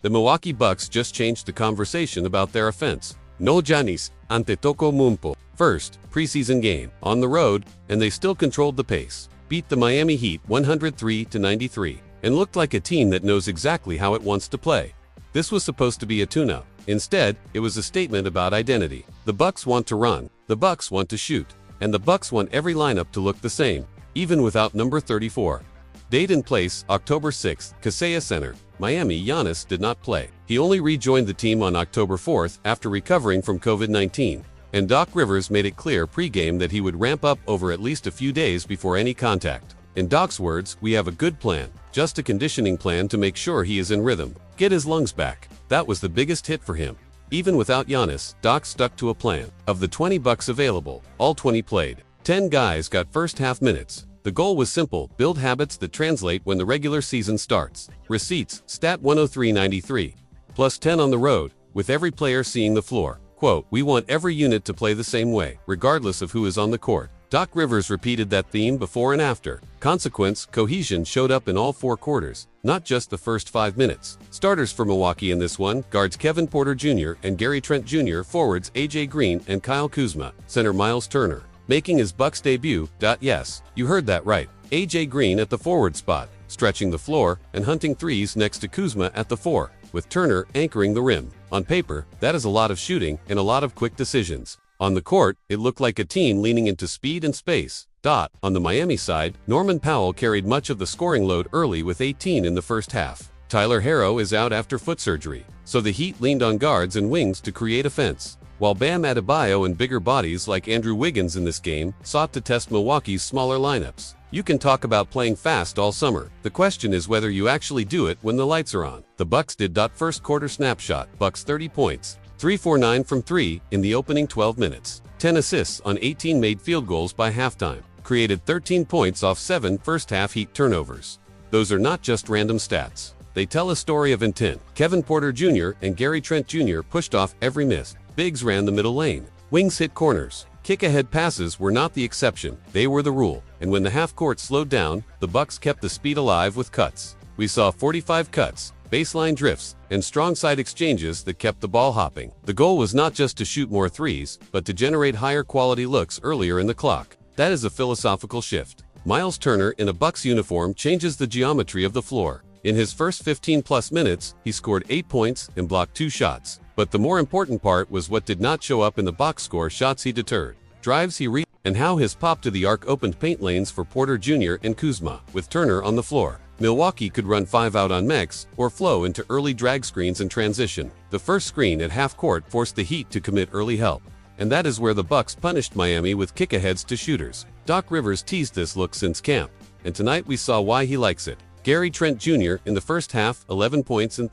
The Milwaukee Bucks just changed the conversation about their offense. No Giannis Antetokounmpo. First preseason game on the road, and they still controlled the pace. Beat the Miami Heat 103-93, and looked like a team that knows exactly how it wants to play. This was supposed to be a tune-up. Instead, it was a statement about identity. The Bucks want to run, the Bucks want to shoot, and the Bucks want every lineup to look the same, even without number 34. Date and place, October 6th, Kaseya Center, Miami. Giannis did not play. He only rejoined the team on October 4th after recovering from COVID-19, and Doc Rivers made it clear pre-game that he would ramp up over at least a few days before any contact. In Doc's words, "We have a good plan, just a conditioning plan to make sure he is in rhythm, get his lungs back." That was the biggest hit for him. Even without Giannis, Doc stuck to a plan. Of the 20 Bucks available, all 20 played. 10 guys got first-half minutes. The goal was simple: build habits that translate when the regular season starts. Receipts, stat 103.93. Plus 10 on the road, with every player seeing the floor. Quote, "We want every unit to play the same way, regardless of who is on the court." Doc Rivers repeated that theme before and after. Consequence, cohesion showed up in all 4 quarters, not just the first 5 minutes. Starters for Milwaukee in this one: guards Kevin Porter Jr. and Gary Trent Jr., forwards AJ Green and Kyle Kuzma, center Miles Turner. Making his Bucks debut. Yes, you heard that right. AJ Green at the forward spot, stretching the floor and hunting threes next to Kuzma at the 4, with Turner anchoring the rim. On paper, that is a lot of shooting and a lot of quick decisions. On the court, it looked like a team leaning into speed and space. On the Miami side, Norman Powell carried much of the scoring load early with 18 in the first half. Tyler Herro is out after foot surgery, so the Heat leaned on guards and wings to create offense, while Bam Adebayo and bigger bodies like Andrew Wiggins in this game sought to test Milwaukee's smaller lineups. You can talk about playing fast all summer. The question is whether you actually do it when the lights are on. The Bucks did. First quarter snapshot, Bucks 30 points, 3-for-9 from 3 in the opening 12 minutes. 10 assists on 18 made field goals by halftime. Created 13 points off 7 first-half Heat turnovers. Those are not just random stats. They tell a story of intent. Kevin Porter Jr. and Gary Trent Jr. pushed off every miss. Bigs ran the middle lane. Wings hit corners. Kick-ahead passes were not the exception, they were the rule. And when the half-court slowed down, the Bucks kept the speed alive with cuts. We saw 45 cuts, baseline drifts, and strong side exchanges that kept the ball hopping. The goal was not just to shoot more threes, but to generate higher quality looks earlier in the clock. That is a philosophical shift. Miles Turner in a Bucks uniform changes the geometry of the floor. In his first 15-plus minutes, he scored 8 points and blocked 2 shots. But the more important part was what did not show up in the box score: shots he deterred, drives he and how his pop to the arc opened paint lanes for Porter Jr. and Kuzma. With Turner on the floor, Milwaukee could run 5 out on Mex or flow into early drag screens and transition. The first screen at half court forced the Heat to commit early help, and that is where the Bucks punished Miami with kick-aheads to shooters. Doc Rivers teased this look since camp, and tonight we saw why he likes it. Gary Trent Jr. in the first half, 11 points and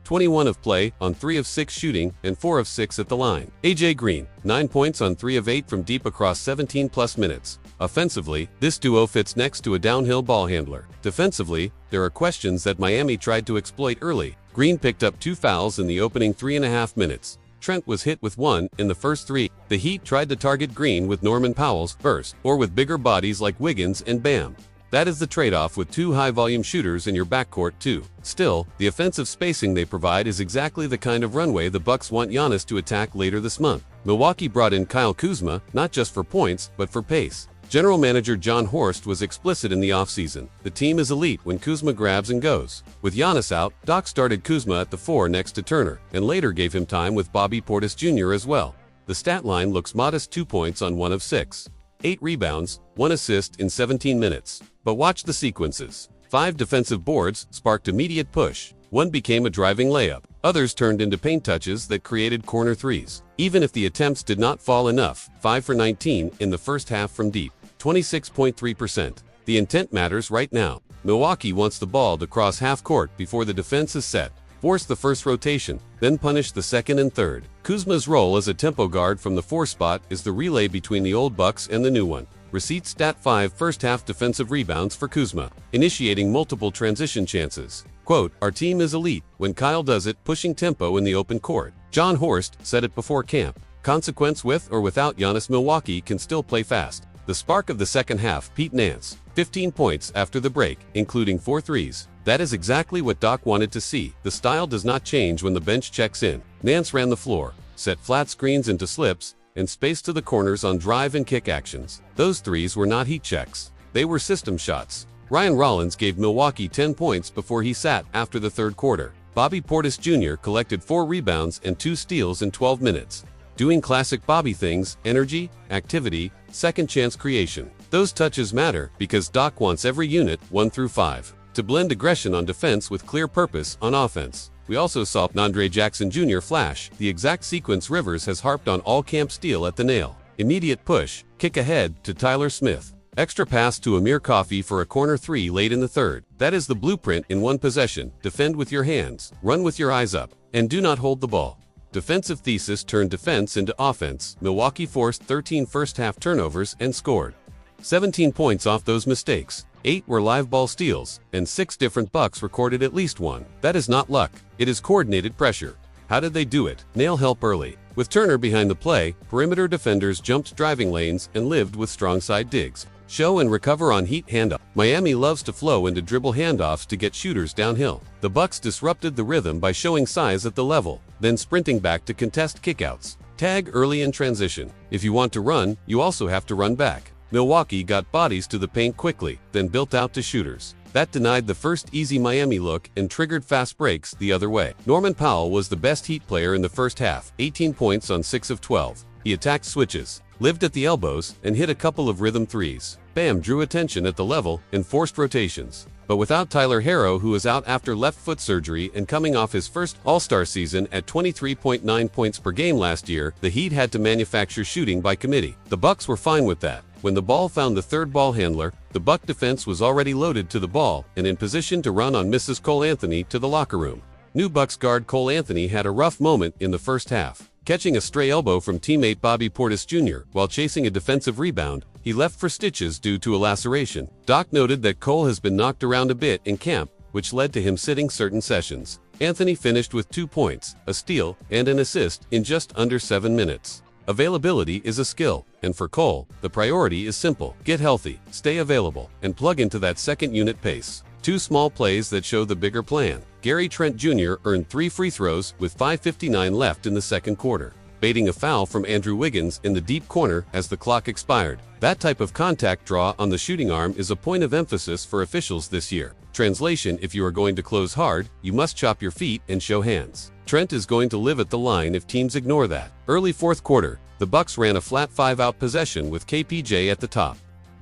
21 of play on 3 of 6 shooting and 4 of 6 at the line. AJ Green, 9 points on 3 of 8 from deep across 17-plus minutes. Offensively, this duo fits next to a downhill ball handler. Defensively, there are questions that Miami tried to exploit early. Green picked up 2 fouls in the opening 3.5 minutes. Trent was hit with 1 in the first 3. The Heat tried to target Green with Norman Powell's burst, or with bigger bodies like Wiggins and Bam. That is the trade-off with 2 high-volume shooters in your backcourt too. Still, the offensive spacing they provide is exactly the kind of runway the Bucks want Giannis to attack later this month. Milwaukee brought in Kyle Kuzma, not just for points, but for pace. General Manager John Horst was explicit in the offseason: the team is elite when Kuzma grabs and goes. With Giannis out, Doc started Kuzma at the 4 next to Turner, and later gave him time with Bobby Portis Jr. as well. The stat line looks modest: 2 points on 1 of 6. 8 rebounds, 1 assist in 17 minutes. But watch the sequences. 5 defensive boards sparked immediate push. 1 became a driving layup. Others turned into paint touches that created corner threes. Even if the attempts did not fall enough, 5 for 19 in the first half from deep, 26.3%. The intent matters right now. Milwaukee wants the ball to cross half court before the defense is set. Force the first rotation, then punish the second and third. Kuzma's role as a tempo guard from the 4 spot is the relay between the old Bucks and the new one. Receipts, stat 5 first-half defensive rebounds for Kuzma, initiating multiple transition chances. Quote, "Our team is elite when Kyle does it, pushing tempo in the open court." John Horst said it before camp. Consequence: with or without Giannis, Milwaukee can still play fast. The spark of the second half, Pete Nance, 15 points after the break, including 4 threes. That is exactly what Doc wanted to see. The style does not change when the bench checks in. Nance ran the floor, set flat screens into slips, and spaced to the corners on drive and kick actions. Those threes were not heat checks. They were system shots. Ryan Rollins gave Milwaukee 10 points before he sat after the third quarter. Bobby Portis Jr. collected 4 rebounds and 2 steals in 12 minutes. Doing classic Bobby things: energy, activity, second chance creation. Those touches matter because Doc wants every unit, 1 through 5, to blend aggression on defense with clear purpose on offense. We also saw Andre Jackson Jr. flash the exact sequence Rivers has harped on all camp steel at the nail. Immediate push, kick ahead to Tyler Smith. Extra pass to Amir Coffey for a corner 3 late in the third. That is the blueprint in one possession. Defend with your hands, run with your eyes up, and do not hold the ball. Defensive thesis turned defense into offense. Milwaukee forced 13 first-half turnovers and scored 17 points off those mistakes. 8 were live ball steals, and 6 different Bucks recorded at least one. That is not luck. It is coordinated pressure. How did they do it? Nail help early. With Turner behind the play, perimeter defenders jumped driving lanes and lived with strong side digs. Show and recover on heat handoff. Miami loves to flow into dribble handoffs to get shooters downhill. The Bucks disrupted the rhythm by showing size at the level, then sprinting back to contest kickouts. Tag early in transition. If you want to run, you also have to run back. Milwaukee got bodies to the paint quickly, then built out to shooters. That denied the first easy Miami look and triggered fast breaks the other way. Norman Powell was the best Heat player in the first half, 18 points on 6 of 12. He attacked switches, lived at the elbows, and hit a couple of rhythm threes. Bam drew attention at the level and forced rotations. But without Tyler Herro, who was out after left foot surgery and coming off his first All-Star season at 23.9 points per game last year, the Heat had to manufacture shooting by committee. The Bucks were fine with that. When the ball found the third ball handler, the Buck defense was already loaded to the ball and in position to run on Mrs. Cole Anthony to the locker room. New Bucks guard Cole Anthony had a rough moment in the first half. Catching a stray elbow from teammate Bobby Portis Jr. while chasing a defensive rebound, he left for stitches due to a laceration. Doc noted that Cole has been knocked around a bit in camp, which led to him sitting certain sessions. Anthony finished with 2 points, a steal, and an assist in just under 7 minutes. Availability is a skill, and for Cole, the priority is simple: get healthy, stay available, and plug into that second unit pace. 2 small plays that show the bigger plan. Gary Trent Jr. earned 3 free throws with 5:59 left in the second quarter, baiting a foul from Andrew Wiggins in the deep corner as the clock expired. That type of contact draw on the shooting arm is a point of emphasis for officials this year. Translation: if you are going to close hard, you must chop your feet and show hands. Trent is going to live at the line if teams ignore that. Early fourth quarter, the Bucks ran a flat 5-out possession with KPJ at the top,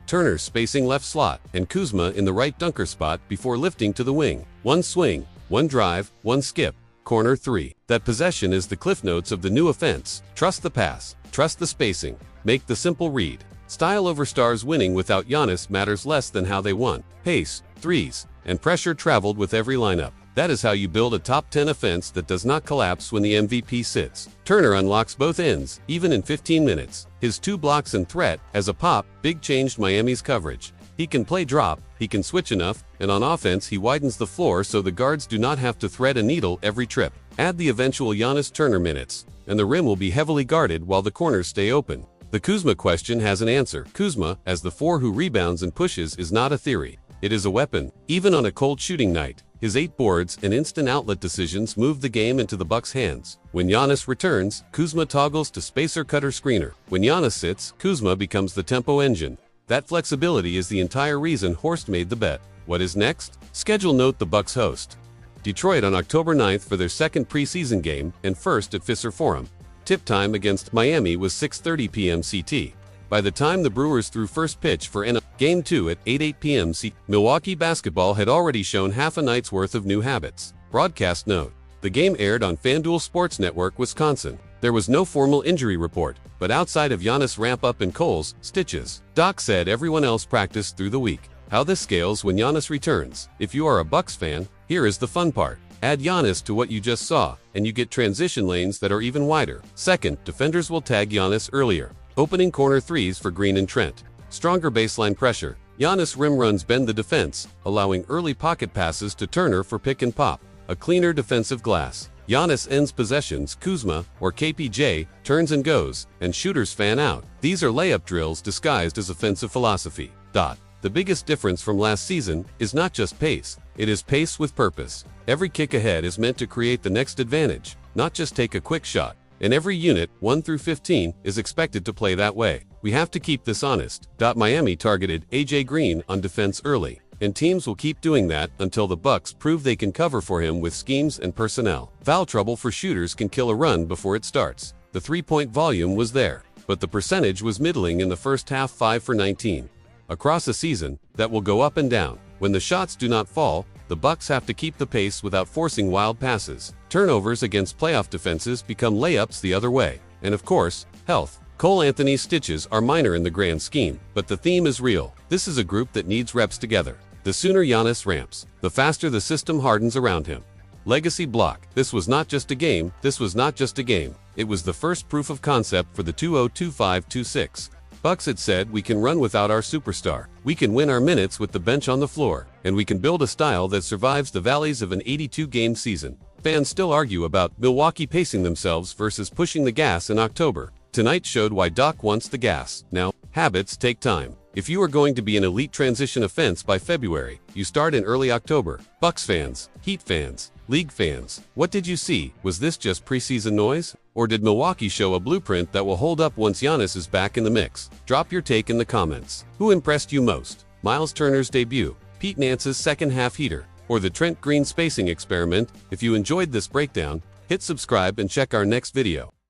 Turner spacing left slot, and Kuzma in the right dunker spot before lifting to the wing. 1 swing, 1 drive, 1 skip, corner 3. That possession is the cliff notes of the new offense. Trust the pass, trust the spacing, make the simple read. Style over stars. Winning without Giannis matters less than how they won. Pace, threes, and pressure traveled with every lineup. That is how you build a top 10 offense that does not collapse when the MVP sits. Turner unlocks both ends, even in 15 minutes. His 2 blocks and threat as a pop big changed Miami's coverage. He can play drop, he can switch enough, and on offense he widens the floor so the guards do not have to thread a needle every trip. Add the eventual Giannis Turner minutes, and the rim will be heavily guarded while the corners stay open. The Kuzma question has an answer. Kuzma, as the 4 who rebounds and pushes, is not a theory. It is a weapon. Even on a cold shooting night, his 8 boards and instant outlet decisions move the game into the Bucks' hands. When Giannis returns, Kuzma toggles to spacer cutter screener. When Giannis sits, Kuzma becomes the tempo engine. That flexibility is the entire reason Horst made the bet. What is next? Schedule note: the Bucks host Detroit on October 9th for their second preseason game and first at Fisher Forum. Tip time against Miami was 6:30 p.m. CT. By the time the Brewers threw first pitch for Game 2 at 8:08 p.m. CT, Milwaukee basketball had already shown half a night's worth of new habits. Broadcast note: the game aired on FanDuel Sports Network, Wisconsin. There was no formal injury report, but outside of Giannis' ramp-up and Cole's stitches, Doc said everyone else practiced through the week. How this scales when Giannis returns. If you are a Bucks fan, here is the fun part. Add Giannis to what you just saw, and you get transition lanes that are even wider. Second, defenders will tag Giannis earlier, opening corner threes for Green and Trent. Stronger baseline pressure. Giannis rim runs bend the defense, allowing early pocket passes to Turner for pick and pop. A cleaner defensive glass. Giannis ends possessions, Kuzma, or KPJ, turns and goes, and shooters fan out. These are layup drills disguised as offensive philosophy. The The biggest difference from last season is not just pace, it is pace with purpose. Every kick ahead is meant to create the next advantage, not just take a quick shot. And every unit, 1 through 15, is expected to play that way. We have to keep this honest. Miami targeted AJ Green on defense early, and teams will keep doing that until the Bucks prove they can cover for him with schemes and personnel. Foul trouble for shooters can kill a run before it starts. The three-point volume was there, but the percentage was middling in the first half, 5 for 19. Across a season, that will go up and down. When the shots do not fall, the Bucks have to keep the pace without forcing wild passes. Turnovers against playoff defenses become layups the other way. And of course, health. Cole Anthony's stitches are minor in the grand scheme, but the theme is real. This is a group that needs reps together. The sooner Giannis ramps, the faster the system hardens around him. Legacy block. This was not just a game, It was the first proof of concept for the 2025-26. Bucks had said, we can run without our superstar. We can win our minutes with the bench on the floor, and we can build a style that survives the valleys of an 82-game season. Fans still argue about Milwaukee pacing themselves versus pushing the gas in October. Tonight showed why Doc wants the gas. Now, habits take time. If you are going to be an elite transition offense by February, you start in early October. Bucks fans, Heat fans, League fans, what did you see? Was this just preseason noise? Or did Milwaukee show a blueprint that will hold up once Giannis is back in the mix? Drop your take in the comments. Who impressed you most? Miles Turner's debut, Pete Nance's second-half heater, or the Trent Green spacing experiment? If you enjoyed this breakdown, hit subscribe and check our next video.